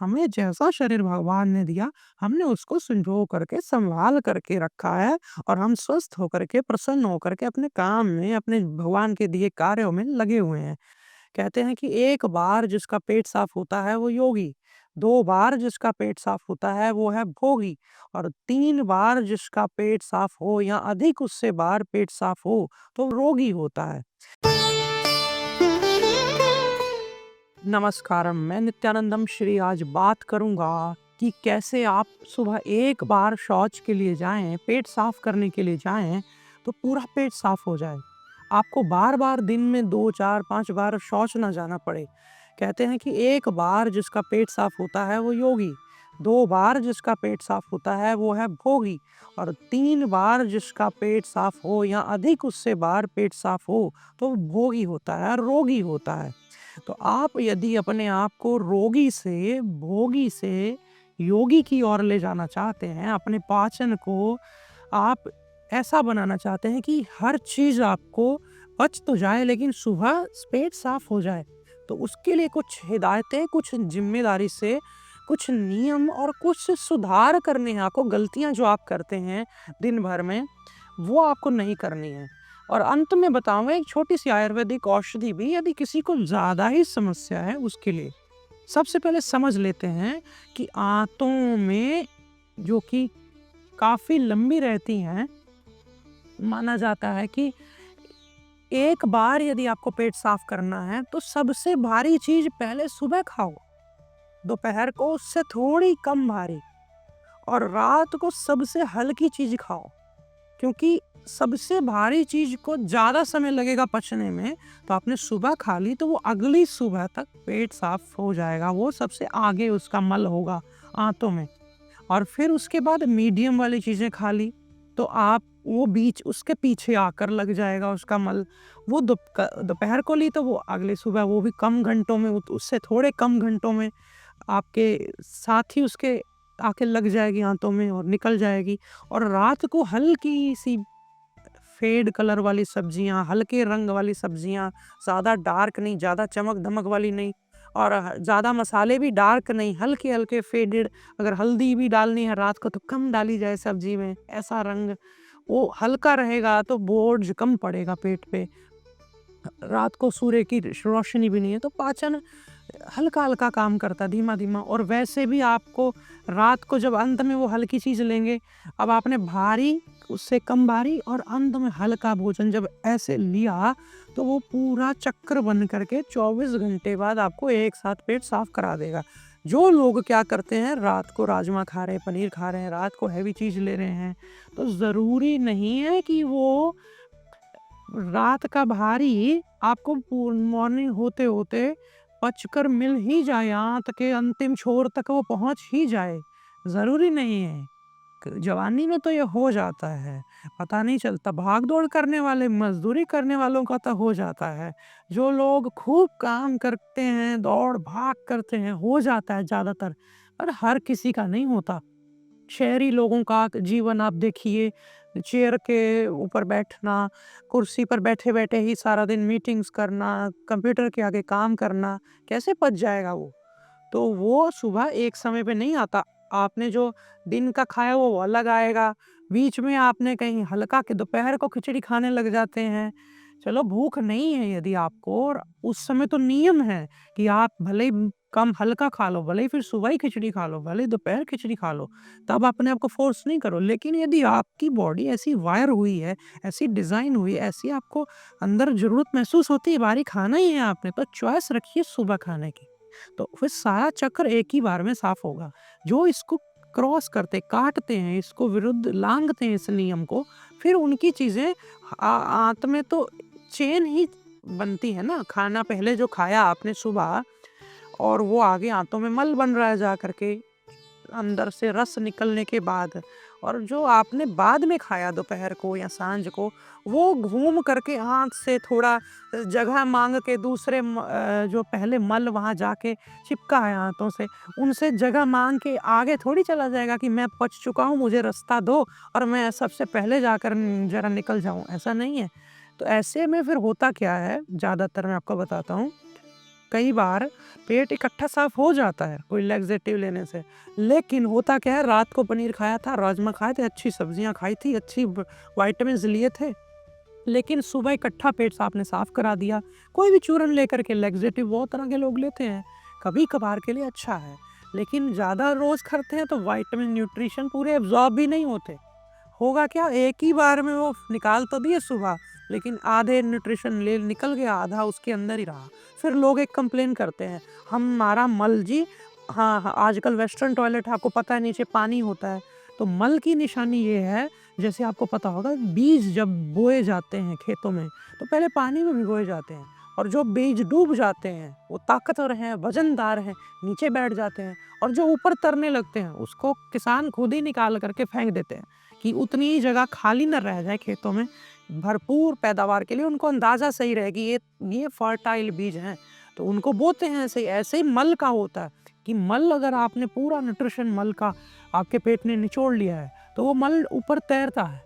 हमें जैसा शरीर भगवान ने दिया, हमने उसको संजो करके, सँभाल करके रखा है और हम स्वस्थ होकर के, प्रसन्न होकर के अपने काम में, अपने भगवान के दिए कार्यों में लगे हुए हैं। कहते हैं कि एक बार जिसका पेट साफ होता है वो योगी, 2 बार जिसका पेट साफ होता है वो है भोगी और 3 बार जिसका पेट साफ हो या अधिक उससे बार पेट साफ हो, तो रोगी होता है। नमस्कारम, मैं नित्यानंदम श्री आज बात करूंगा कि कैसे आप सुबह एक बार शौच के लिए जाएं, पेट साफ करने के लिए जाएं, तो पूरा पेट साफ हो जाए। आपको बार-बार दिन में 2, 4, 5 बार शौच ना जाना पड़े। कहते हैं कि एक बार जिसका पेट साफ होता है वो योगी, 2 बार जिसका पेट साफ होता है वो है भोगी और 3 बार जिसका पेट साफ हो या अधिक उससे बार पेट साफ हो, तो वो भोगी होता है, रोगी होता है। तो आप यदि अपने आप को रोगी से, भोगी से योगी की ओर ले जाना चाहते हैं, अपने पाचन को आप ऐसा बनाना चाहते हैं कि हर चीज़ आपको पच तो जाए लेकिन सुबह पेट साफ हो जाए। तो उसके लिए कुछ हिदायतें, कुछ ज़िम्मेदारी से, कुछ नियम और कुछ सुधार करने हैं आपको। गलतियाँ जो आप करते हैं दिन भर में, वो आपको नहीं करनी है। और अंत में बताऊँगा एक छोटी-सी आयुर्वेदिक औषधि भी यदि किसी को ज़्यादा ही समस्या है उसके लिए। सबसे पहले समझ लेते हैं कि आंतों में जो कि काफ़ी लंबी रहती हैं, माना जाता है कि एक बार यदि आपको पेट साफ करना है तो सबसे भारी चीज़ पहले सुबह खाओ, दोपहर को उससे थोड़ी कम भारी और रात को सबसे हल्की चीज़ खाओ। क्योंकि सबसे भारी चीज़ को ज़्यादा समय लगेगा पचने में, तो आपने सुबह खा ली तो वो अगली सुबह तक पेट साफ हो जाएगा, वो सबसे आगे उसका मल होगा आंतों में। और फिर उसके बाद मीडियम वाली चीज़ें खा ली, तो आप वो बीच उसके पीछे आकर लग जाएगा उसका मल। वो दोपहर को ली तो वो अगली सुबह वो भी कम घंटों में, उससे थोड़े कम घंटों में आपके साथ ही उसके आके लग जाएगी आंतों में और निकल जाएगी। और रात को हल्की-सी फेड कलर वाली सब्जियाँ, हल्के रंग वाली सब्जियाँ, ज़्यादा डार्क नहीं, ज़्यादा चमक-धमक वाली नहीं और ज़्यादा मसाले भी डार्क नहीं, हल्के-हल्के फेडेड। अगर हल्दी भी डालनी है रात को तो कम डाली जाए सब्जी में, ऐसा रंग। वो हल्का रहेगा तो बोझ कम पड़ेगा पेट पे। रात को सूर्य की रोशनी भी नहीं है तो पाचन हल्का-हल्का काम करता है, धीमा-धीमा। और वैसे भी आपको रात को जब अंत में वो हल्की चीज़ लेंगे, अब आपने भारी, उससे कम भारी और अंत में हल्का भोजन जब ऐसे लिया, तो वो पूरा चक्र बन करके 24 घंटे बाद आपको एक साथ पेट साफ करा देगा। जो लोग क्या करते हैं, रात को राजमा खा रहे हैं, पनीर खा रहे हैं, रात को हेवी चीज़ ले रहे हैं, तो ज़रूरी नहीं है कि वो रात का भारी आपको मॉर्निंग होते-होते पचकर मिल ही जाए, आँत के अंतिम छोर तक वो पहुँच ही जाए, ज़रूरी नहीं है। जवानी में तो ये हो जाता है, पता नहीं चलता। भाग-दौड़ करने वाले, मज़दूरी करने वालों का तो हो जाता है। जो लोग खूब काम करते हैं, दौड़-भाग करते हैं, हो जाता है ज़्यादातर, पर हर किसी का नहीं होता। शहरी लोगों का जीवन आप देखिए, चेयर के ऊपर बैठना, कुर्सी पर बैठे-बैठे ही सारा दिन मीटिंग्स करना, कंप्यूटर के आगे काम करना, कैसे पच जाएगा वो? तो वो सुबह एक समय पे नहीं आता। आपने जो दिन का खाया वो अलग आएगा, बीच में आपने कहीं हल्का के दोपहर को खिचड़ी खाने लग जाते हैं। चलो भूख नहीं है यदि आपको, और उस समय तो नियम है कि आप भले ही कम हल्का खा लो, भले ही फिर सुबह ही खिचड़ी खा लो, भले ही दोपहर खिचड़ी खा लो, तब अपने आप को फ़ोर्स नहीं करो। लेकिन यदि आपकी बॉडी ऐसी वायर हुई है, ऐसी डिज़ाइन हुई है, ऐसी आपको अंदर ज़रूरत महसूस होती है, भारी खाना ही है आपने, तो चॉइस रखिए सुबह खाने की। तो फिर सारा चक्र एक ही बार में साफ होगा। जो इसको क्रॉस करते, काटते हैं, इसको विरुद्ध लांघते हैं इस नियम को, फिर उनकी चीज़ें आंत में तो चेन ही बनती है ना। खाना पहले जो खाया आपने सुबह और वो आगे आंतों में मल बन रहा है जा करके, अंदर से रस निकलने के बाद, और जो आपने बाद में खाया दोपहर को या सांझ को, वो घूम करके आँत से थोड़ा जगह माँग के दूसरे जो पहले मल वहाँ जाके चिपका है आँतों से, उनसे जगह माँग के आगे थोड़ी चला जाएगा कि मैं पच चुका हूँ, मुझे रास्ता दो और मैं सबसे पहले जाकर ज़रा निकल जाऊँ, ऐसा नहीं है। तो ऐसे में फिर होता क्या है, ज़्यादातर मैं आपको बताता हूँ, कई बार पेट इकट्ठा साफ हो जाता है कोई लैक्सेटिव लेने से। लेकिन होता क्या है, रात को पनीर खाया था, राजमा खाए थे, अच्छी सब्जियां खाई थी, अच्छी विटामिन लिए थे, लेकिन सुबह इकट्ठा पेट आपने साफ करा दिया। कोई भी चूरन लेकर के, लैक्सेटिव बहुत तरह के लोग लेते हैं, कभी कभार के लिए अच्छा है, लेकिन ज़्यादा रोज़ करते हैं तो विटामिन न्यूट्रिशन पूरे एब्जॉर्ब भी नहीं होते। होगा क्या, एक ही बार में वो निकाल तो दिए सुबह, लेकिन आधे न्यूट्रिशन ले निकल गया, आधा उसके अंदर ही रहा। फिर लोग एक कंप्लेन करते हैं, हमारा मल जी, हाँ, आजकल वेस्टर्न टॉयलेट आपको पता है नीचे पानी होता है, तो मल की निशानी ये है, जैसे आपको पता होगा बीज जब बोए जाते हैं खेतों में तो पहले पानी में भिगोए जाते हैं, और जो बीज डूब जाते हैं वो ताकतवर हैं, वजनदार हैं, नीचे बैठ जाते हैं, और जो ऊपर तरने लगते हैं उसको किसान खुद ही निकाल करके फेंक देते हैं कि उतनी ही जगह खाली न रह जाए खेतों में, भरपूर पैदावार के लिए उनको अंदाज़ा सही रहे कि ये फर्टाइल बीज हैं, तो उनको बोते हैं। ऐसे ही मल का होता है कि मल अगर आपने पूरा न्यूट्रिशन मल का आपके पेट ने निचोड़ लिया है तो वो मल ऊपर तैरता है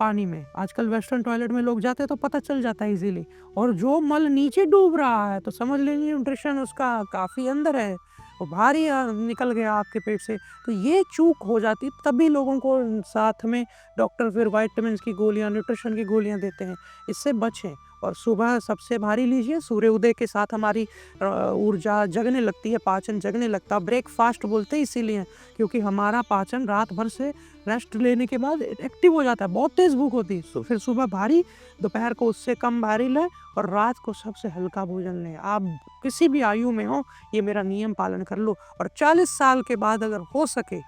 पानी में। आजकल वेस्टर्न टॉयलेट में लोग जाते हैं तो पता चल जाता है इजीली। और जो मल नीचे डूब रहा है तो समझ लीजिए न्यूट्रिशन उसका काफ़ी अंदर है, वो भारी निकल गया आपके पेट से। तो ये चूक हो जाती, तभी लोगों को साथ में डॉक्टर फिर विटामिन की गोलियां, न्यूट्रिशन की गोलियां देते हैं। इससे बचें। और सुबह सबसे भारी लीजिए, सूर्य उदय के साथ हमारी ऊर्जा जगने लगती है, पाचन जगने लगता है। ब्रेकफास्ट बोलते हैं इसीलिए क्योंकि हमारा पाचन रात भर से रेस्ट लेने के बाद एक्टिव हो जाता है, बहुत तेज़ भूख होती है। फिर सुबह भारी, दोपहर को उससे कम भारी लें, और रात को सबसे हल्का भोजन लें। आप किसी भी आयु में हो, ये मेरा नियम पालन कर लो। और 40 साल के बाद अगर हो सके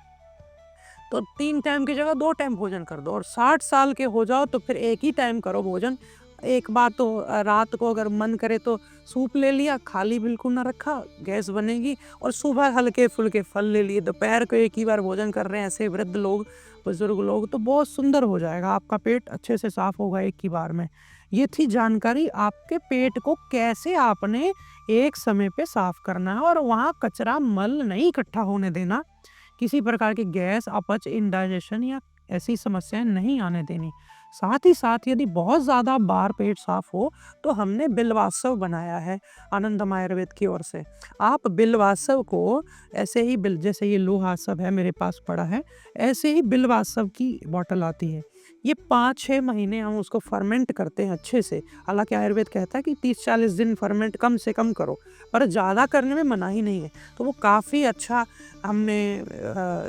तो 3 टाइम की जगह 2 टाइम भोजन कर दो। और 60 साल के हो जाओ तो फिर एक ही टाइम करो भोजन। एक बार तो रात को अगर मन करे तो सूप ले लिया, खाली बिल्कुल ना रखा, गैस बनेगी। और सुबह हल्के फुल्के फल ले लिए। दोपहर को एक ही बार भोजन कर रहे हैं ऐसे वृद्ध लोग, बुजुर्ग लोग, तो बहुत सुंदर हो जाएगा, आपका पेट अच्छे से साफ होगा एक ही बार में। ये थी जानकारी आपके पेट को कैसे आपने एक समय पे साफ करना है, और वहाँ कचरा मल नहीं इकट्ठा होने देना, किसी प्रकार की गैस, अपच, इंडाइजेशन या ऐसी समस्याएं नहीं आने देनी। साथ ही साथ यदि बहुत ज़्यादा बार पेट साफ हो तो हमने बिल्वासव बनाया है आनंदम आयुर्वेद की ओर से। आप बिल्वासव को ऐसे ही जैसे ये लोहासव है मेरे पास पड़ा है, ऐसे ही बिल्वासव की बॉटल आती है। ये 5-6 महीने हम उसको फर्मेंट करते हैं अच्छे से। हालांकि आयुर्वेद कहता है कि 30-40 दिन फर्मेंट कम से कम करो, पर ज़्यादा करने में मनाही नहीं है। तो वो काफ़ी अच्छा हमने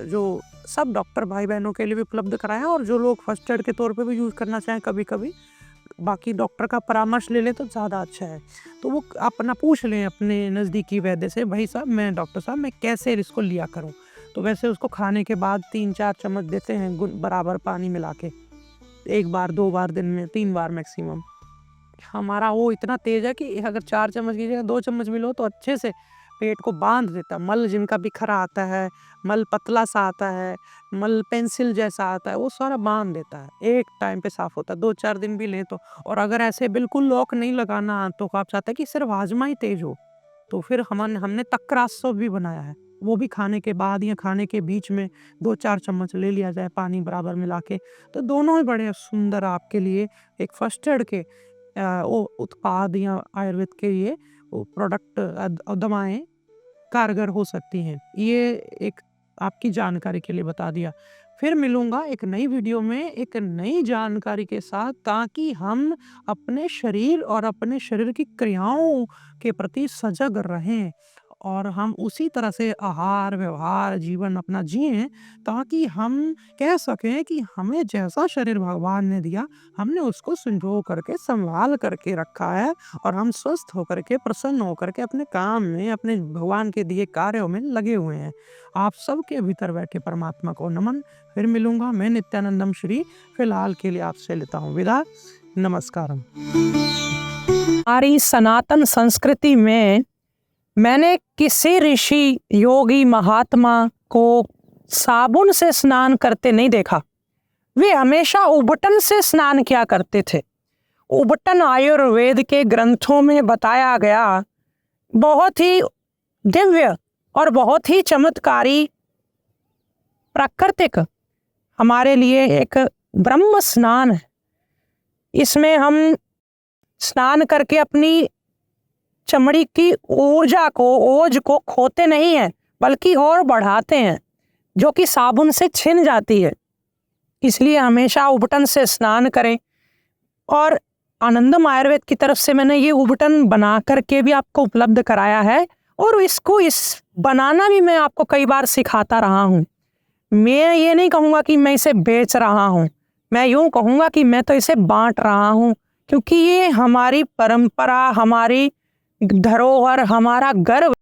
जो सब डॉक्टर भाई बहनों के लिए भी उपलब्ध कराया है, और जो लोग फर्स्ट एड के तौर पे भी यूज़ करना चाहें कभी कभी, बाकी डॉक्टर का परामर्श ले लें तो ज़्यादा अच्छा है। तो वो अपना पूछ लें अपने नज़दीकी वैद्य से, भाई साहब मैं डॉक्टर साहब मैं कैसे इसको लिया करूं। तो वैसे उसको खाने के बाद 3-4 चम्मच देते हैं बराबर पानी मिला के, 1 बार 2 बार दिन में, 3 बार मैक्सिमम। हमारा वो इतना तेज़ है कि अगर 4 चम्मच की जगह 2 चम्मच भी लो तो अच्छे से पेट को बांध देता है। मल जिनका बिखरा आता है, मल पतला सा आता है, मल पेंसिल जैसा आता है, वो सारा बांध देता है, एक टाइम पे साफ होता है। 2-4 दिन भी लें तो। और अगर ऐसे बिल्कुल लॉक नहीं लगाना तो आप चाहते हैं कि सिर्फ हाजमा ही तेज हो, तो फिर हमने तक्रासव भी बनाया है। वो भी खाने के बाद या खाने के बीच में 2-4 चम्मच ले लिया जाए पानी बराबर मिला के। तो दोनों ही बड़े सुंदर आपके लिए एक फर्स्ट एड के वो उत्पाद या आयुर्वेद के लिए वो प्रोडक्ट दवाएं कारगर हो सकती हैं। ये एक आपकी जानकारी के लिए बता दिया। फिर मिलूंगा एक नई वीडियो में एक नई जानकारी के साथ, ताकि हम अपने शरीर और अपने शरीर की क्रियाओं के प्रति सजग रहें, और हम उसी तरह से आहार व्यवहार जीवन अपना जिएं, ताकि हम कह सकें कि हमें जैसा शरीर भगवान ने दिया हमने उसको संजो करके संभाल करके रखा है, और हम स्वस्थ होकर के प्रसन्न होकर के अपने काम में, अपने भगवान के दिए कार्यों में लगे हुए हैं। आप सबके भीतर बैठे परमात्मा को नमन। फिर मिलूंगा, मैं नित्यानंदम श्री फिलहाल के लिए आपसे लेता हूँ विदा। नमस्कारम। हमारी सनातन संस्कृति में मैंने किसी ऋषि योगी महात्मा को साबुन से स्नान करते नहीं देखा। वे हमेशा उबटन से स्नान किया करते थे। उबटन आयुर्वेद के ग्रंथों में बताया गया बहुत ही दिव्य और बहुत ही चमत्कारी प्राकृतिक हमारे लिए एक ब्रह्म स्नान है। इसमें हम स्नान करके अपनी चमड़ी की ओज को खोते नहीं हैं, बल्कि और बढ़ाते हैं, जो कि साबुन से छिन जाती है। इसलिए हमेशा उबटन से स्नान करें। और आनंदम आयुर्वेद की तरफ से मैंने ये उबटन बना करके भी आपको उपलब्ध कराया है, और इसको बनाना भी मैं आपको कई बार सिखाता रहा हूँ। मैं ये नहीं कहूँगा कि मैं इसे बेच रहा हूँ, मैं यूँ कहूँगा कि मैं तो इसे बांट रहा हूँ, क्योंकि ये हमारी परंपरा, हमारी धरोहर, हमारा गर्व